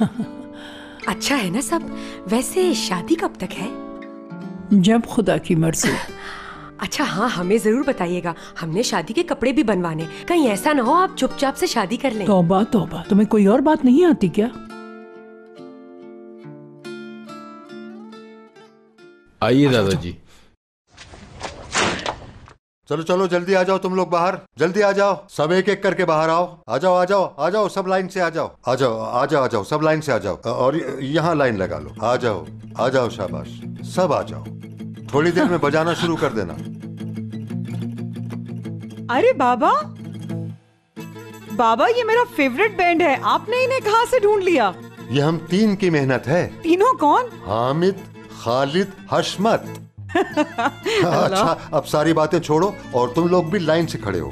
अच्छा है ना सब। वैसे शादी कब तक है? जब खुदा की मर्जी। अच्छा हाँ, हमें जरूर बताइएगा, हमने शादी के कपड़े भी बनवाने। कहीं ऐसा ना हो आप चुपचाप से शादी कर लें। तौबा तौबा, तुम्हें कोई और बात नहीं आती क्या? आइए दादाजी। चलो चलो जल्दी आ जाओ तुम लोग बाहर, जल्दी आ जाओ, सब एक एक करके बाहर आओ। आ जाओ आ जाओ आ जाओ, सब लाइन से आ जाओ, आ जाओ आ जाओ आ जाओ, सब लाइन से आ जाओ। और यहाँ लाइन लगा लो। आ जाओ शाबाश, सब आ जाओ। थोड़ी देर में बजाना शुरू कर देना। अरे बाबा, बाबा ये मेरा फेवरेट बैंड है, आपने इन्हें कहाँ से ढूंढ लिया? ये हम तीन की मेहनत है। तीनों कौन? हामिद, खालिद, हशमत। अच्छा अब सारी बातें छोड़ो और तुम लोग भी लाइन से खड़े हो।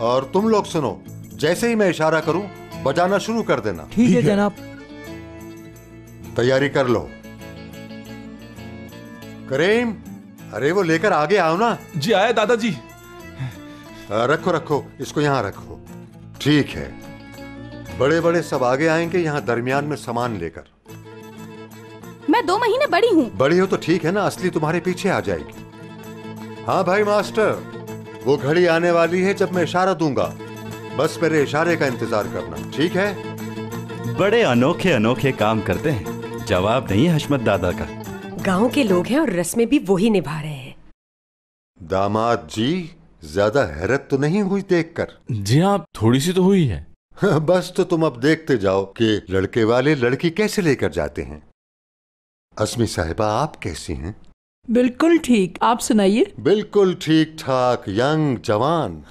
और तुम लोग सुनो, जैसे ही मैं इशारा करूं बजाना शुरू कर देना। ठीक है जनाब। तैयारी कर लो। करीम, अरे वो लेकर आगे आओ ना। जी आया दादाजी। रखो रखो, इसको यहाँ रखो। ठीक है, बड़े बड़े सब आगे आएंगे यहाँ दरमियान में सामान लेकर। मैं 2 महीने बड़ी हूँ। बड़ी हो तो ठीक है ना, असली तुम्हारे पीछे आ जाएगी। हाँ भाई मास्टर, वो घड़ी आने वाली है जब मैं इशारा दूंगा, बस मेरे इशारे का इंतजार करना, ठीक है? बड़े अनोखे अनोखे काम करते हैं, जवाब नहीं है हशमत दादा का। गांव के लोग हैं और रस्में भी वही निभा रहे हैं। दामाद जी, ज्यादा हैरत तो नहीं हुई देखकर? जी हाँ, थोड़ी सी तो हुई है। बस तो तुम अब देखते जाओ कि लड़के वाले लड़की कैसे लेकर जाते हैं। अस्मी साहिबा, आप कैसी हैं? बिल्कुल ठीक, आप सुनाइए। बिल्कुल ठीक ठाक, यंग जवान।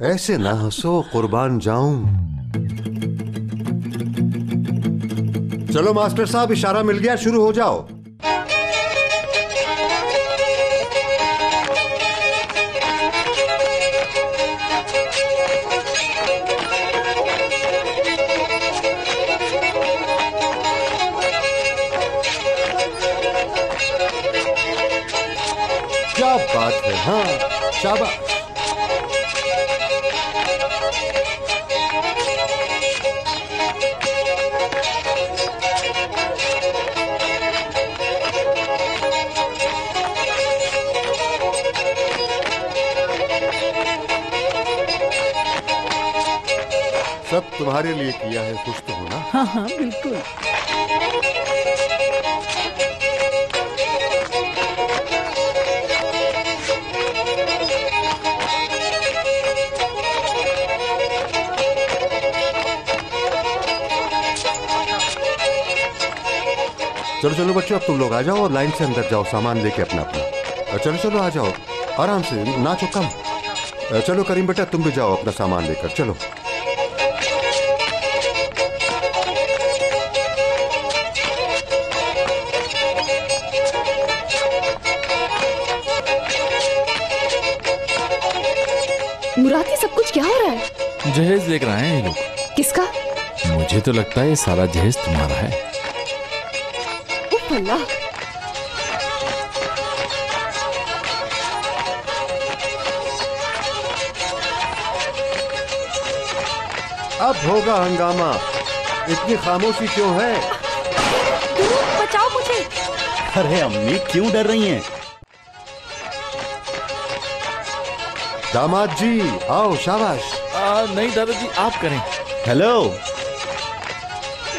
ऐसे ना हंसो, कुर्बान जाऊं। चलो मास्टर साहब, इशारा मिल गया, शुरू हो जाओ। क्या बात है, हाँ शाबाश। सब तुम्हारे लिए किया है, खुश तो हो ना? हाँ हाँ बिल्कुल। चलो चलो बच्चों, अब तुम लोग आ जाओ और लाइन से अंदर जाओ, सामान लेके अपना अपना। चलो चलो आ जाओ, आराम से, नाचो कम। चलो करीम बेटा, तुम भी जाओ अपना सामान लेकर, चलो। मुराद, ये सब कुछ क्या हो रहा है? जहेज देख रहे हैं ये लोग। किसका? मुझे तो लगता है ये सारा जहेज तुम्हारा है। अल्लाह, अब होगा हंगामा, इतनी खामोशी क्यों है? बचाओ मुझे। अरे अम्मी, क्यों डर रही हैं? दामाद जी आओ, शाबाश। नहीं दादाजी, आप करें। हेलो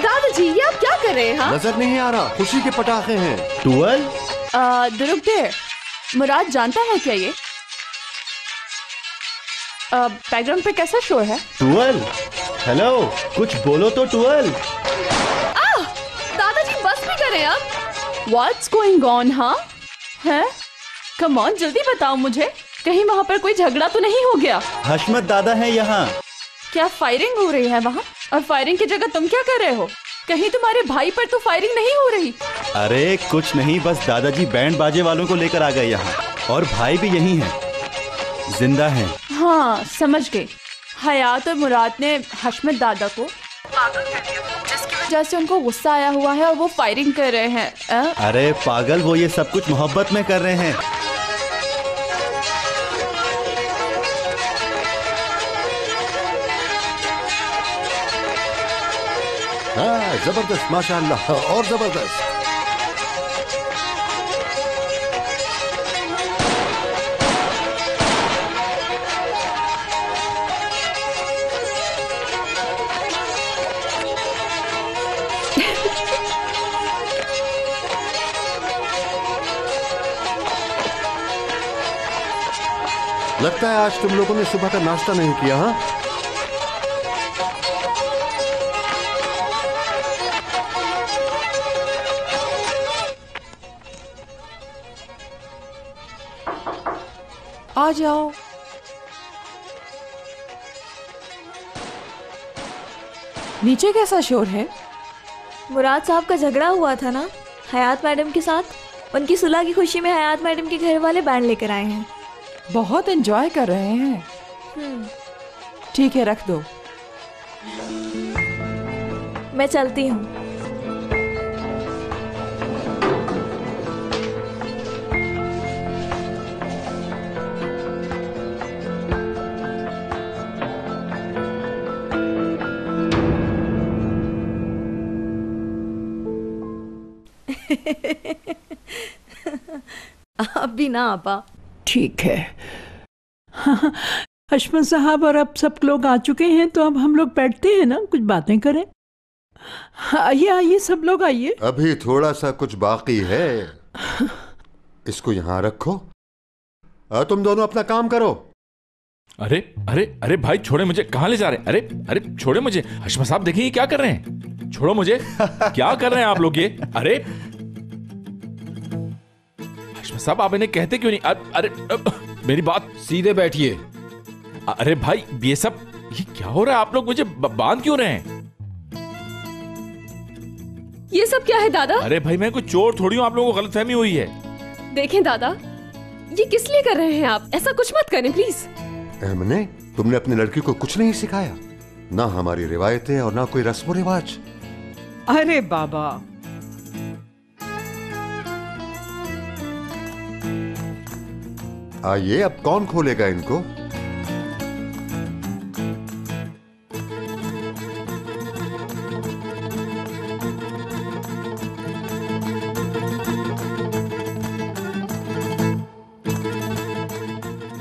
दादाजी, ये आप क्या कर रहे हैं? हाँ? नजर नहीं आ रहा, खुशी के पटाखे हैं। टुअल? रुक दे, मुराद जानता है क्या ये? बैकग्राउंड पे कैसा शोर है? टुअल, हेलो, कुछ बोलो तो टुअल। दादाजी बस भी करें अब। What's going on, हाँ? है? Come on, जल्दी बताओ मुझे, कहीं वहाँ पर कोई झगड़ा तो नहीं हो गया? हशमत दादा है यहाँ। क्या फायरिंग हो रही है वहाँ? और फायरिंग की जगह तुम क्या कर रहे हो? कहीं तुम्हारे भाई पर तो फायरिंग नहीं हो रही? अरे कुछ नहीं, बस दादाजी बैंड बाजे वालों को लेकर आ गए यहाँ, और भाई भी यही हैं, जिंदा हैं। हाँ समझ गई। हयात और मुराद ने हशमत दादा को पागल कर दिया, जिसकी वजह से उनको गुस्सा आया हुआ है और वो फायरिंग कर रहे हैं। अरे पागल, वो ये सब कुछ मोहब्बत में कर रहे हैं। हाँ, जबरदस्त, माशाअल्लाह, और जबरदस्त। लगता है आज तुम लोगों ने सुबह का नाश्ता नहीं किया। हाँ, आ जाओ। नीचे कैसा शोर है? मुराद साहब का झगड़ा हुआ था ना हयात मैडम के साथ, उनकी सुलह की खुशी में हयात मैडम के घर वाले बैंड लेकर आए हैं। बहुत एंजॉय कर रहे हैं। ठीक है, रख दो। मैं चलती हूँ। अब भी ना आपा। ठीक है। हाँ, हशमत साहब और अब सब लोग आ चुके हैं, तो अब हम लोग बैठते हैं ना, कुछ बातें करें। आइए आइए, सब लोग आइए। अभी थोड़ा सा कुछ बाकी है, इसको यहाँ रखो। तुम दोनों अपना काम करो। अरे अरे अरे भाई छोड़े मुझे, कहाँ ले जा रहे हैं? अरे अरे छोड़े मुझे। हशमत साहब देखिए क्या कर रहे हैं, छोड़ो मुझे। क्या कर रहे हैं आप लोग ये? अरे हशमत साहब आप इन्हें कहते क्यों नहीं? अरे मेरी बात। सीधे बैठिए। अरे भाई ये सब ये क्या हो रहा है? आप लोग मुझे बांध क्यों रहे हैं? ये सब क्या है दादा? अरे भाई मैं कोई चोर थोड़ी हूँ, आप लोगों को गलतफहमी हुई है। देखें दादा, ये किस लिए कर रहे हैं आप? ऐसा कुछ मत करें प्लीज। हमने तुमने अपनी लड़की को कुछ नहीं सिखाया, ना हमारी रिवायतें और ना कोई रस्म रिवाज। अरे बाबा, आइए, अब कौन खोलेगा इनको?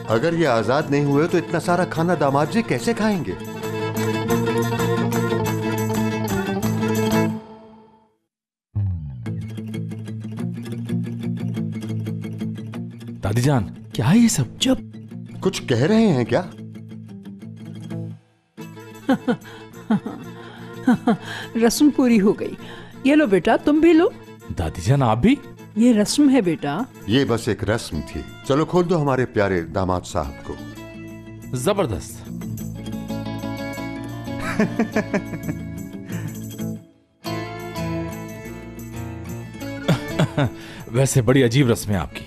अगर ये आजाद नहीं हुए तो इतना सारा खाना दामाद जी कैसे खाएंगे? दादी जान क्या है ये सब? चुप। कुछ कह रहे हैं क्या? रस्म पूरी हो गई। ये लो बेटा, तुम भी लो। दादी जान आप भी? ये रस्म है बेटा। ये बस एक रस्म थी। चलो खोल दो हमारे प्यारे दामाद साहब को। जबरदस्त। वैसे बड़ी अजीब रस्म है आपकी।